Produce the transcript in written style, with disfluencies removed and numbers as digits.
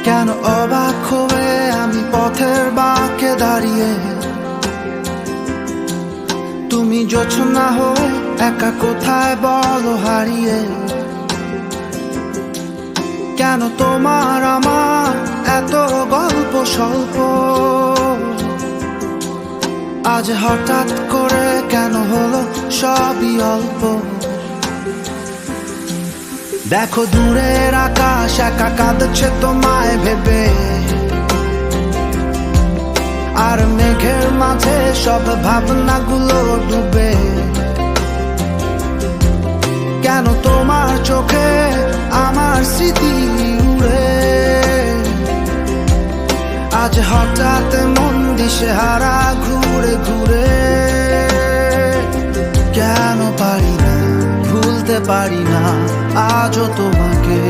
কেন অবাক হয়ে আমি পথের বাঁকে দাঁড়িয়ে, তুমি জোছনা হয়ে একা কোথায় বলো হারিয়ে। কেন তোমার আমার এত গল্প স্বল্প, আজ হঠাৎ করে কেন হলো সবই অল্প। দেখো দূরের আকাশ একা কাঁদছে তোমায় ভেবে, আর মেঘের মাঝে সব ভাবনাগুলো ডুবে। কেন তোমার চোখে আমার স্মৃতি উড়ে, আজ হঠাৎ মন দিশেহারা ঘুরে ঘুরে। কেন পারি না, ভুলতে পারি না আজও তোমাকে।